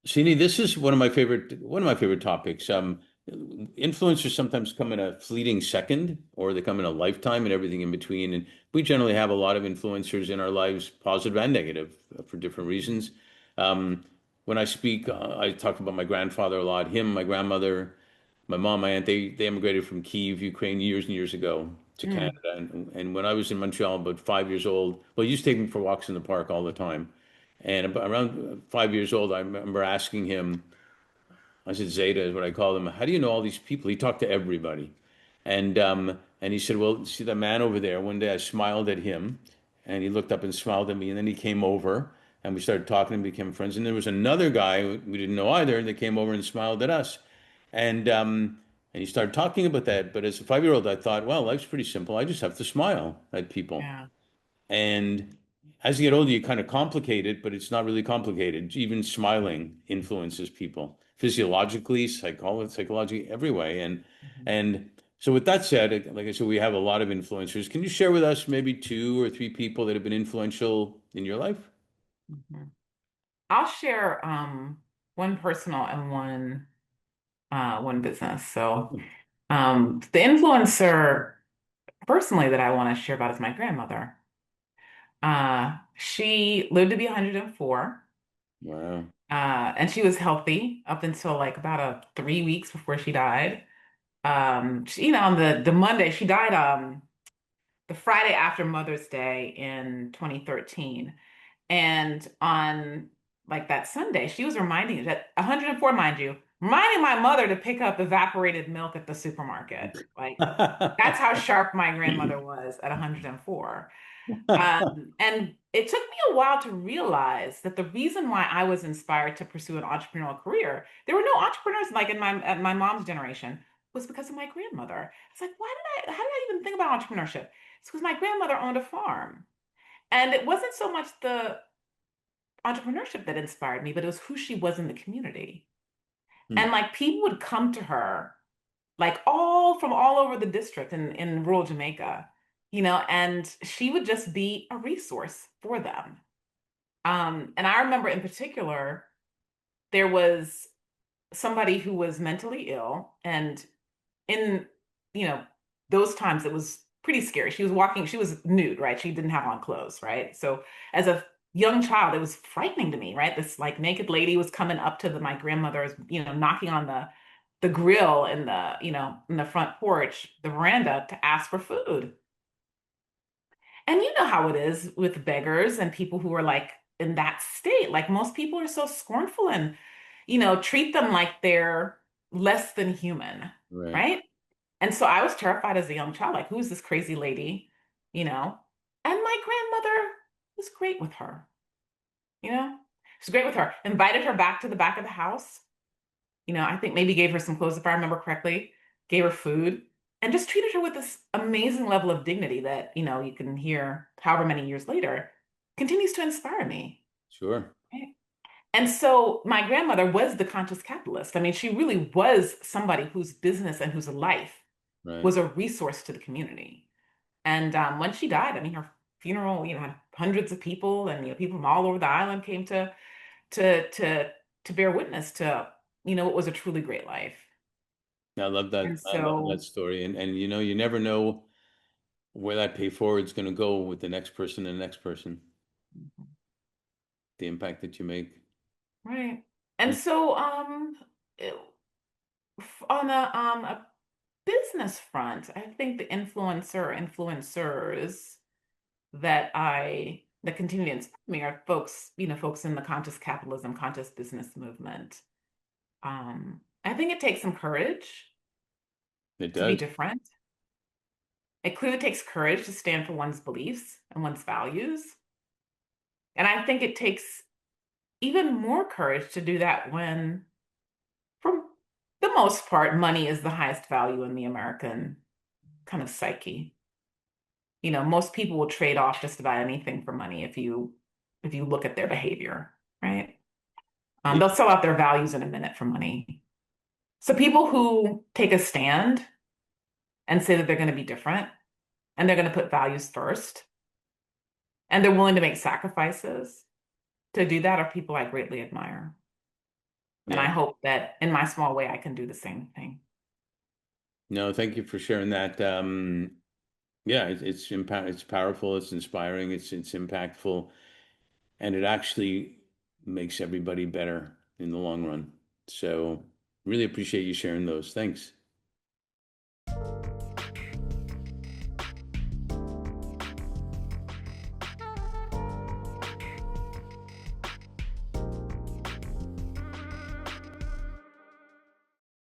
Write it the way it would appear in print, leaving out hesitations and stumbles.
Sini, this is one of my favorite topics. Influencers sometimes come in a fleeting second, or they come in a lifetime and everything in between. And we generally have a lot of influencers in our lives, positive and negative, for different reasons. Um, when I speak, I talk about my grandfather a lot, him, my grandmother, my mom, my aunt. They immigrated from Kyiv, Ukraine, years and years ago to Canada. Mm. And when I was in Montreal, about 5 years old, well, I used to take him for walks in the park all the time. And around 5 years old, I remember asking him, I said, Zeta is what I call him. How do you know all these people? He talked to everybody. And he said, well, see that man over there? One day I smiled at him and he looked up and smiled at me. And then he came over and we started talking and became friends. And there was another guy we didn't know either that came over and smiled at us. And he started talking about that. But as a 5 year old, I thought, well, life's pretty simple. I just have to smile at people. Yeah. And as you get older, you kind of complicate it, but it's not really complicated. Even smiling influences people physiologically, psychologically, every way. Mhm. And so, with that said, like I said, we have a lot of influencers. Can you share with us maybe two or three people that have been influential in your life? Mhm. I'll share one personal and one business. So the influencer personally that I want to share about is my grandmother. She lived to be 104. Wow. And she was healthy up until like about 3 weeks before she died. On the Monday, she died the Friday after Mother's Day in 2013. And on like that Sunday, she was reminding that 104, mind you, reminding my mother to pick up evaporated milk at the supermarket. Like that's how sharp my grandmother was at 104. And it took me a while to realize that the reason why I was inspired to pursue an entrepreneurial career, there were no entrepreneurs like in my mom's generation, was because of my grandmother. It's like, how did I even think about entrepreneurship? It's because my grandmother owned a farm. And it wasn't so much the entrepreneurship that inspired me, but it was who she was in the community. Hmm. And like people would come to her, like all from all over the district in rural Jamaica, and she would just be a resource for them. And I remember in particular, there was somebody who was mentally ill, and in, you know, those times it was pretty scary. She was walking, she was nude, right? She didn't have on clothes, right? So as a young child, it was frightening to me, right? This like naked lady was coming up to my grandmother's, knocking on the grill in the front porch, the veranda to ask for food. And you know how it is with beggars and people who are like in that state. Like most people are so scornful and, treat them like they're less than human, Right. right? And so I was terrified as a young child, like, who's this crazy lady? You know? And my grandmother was great with her, you know? She was great with her. Invited her back to the back of the house. I think maybe gave her some clothes if I remember correctly, gave her food, and just treated her with this amazing level of dignity that, you can hear however many years later continues to inspire me. Sure. Right? And so my grandmother was the conscious capitalist. I mean, she really was somebody whose business and whose life Right. was a resource to the community. And when she died, I mean, her funeral, had hundreds of people, and people from all over the island came to to to bear witness to, what was a truly great life. I love that. And I love that so, story. And you never know where that pay forward is going to go with the next person and the next person, the impact that you make. right. And so, it- on a business front, I think the influencers that continue to inspire me are folks in the conscious capitalism, conscious business movement. I think it takes some courage It to be does. different. It clearly takes courage to stand for one's beliefs and one's values. And I think it takes even more courage to do that when, for the most part, money is the highest value in the American kind of psyche. Most people will trade off just about anything for money if you look at their behavior, right? Yeah. They'll sell out their values in a minute for money. So people who take a stand and say that they're going to be different and they're going to put values first and they're willing to make sacrifices to do that are people I greatly admire. And I Yeah. hope that in my small way, I can do the same thing. No, thank you for sharing that. Yeah, it's powerful, it's inspiring, it's impactful, and it actually makes everybody better in the long run. So really appreciate you sharing those. Thanks.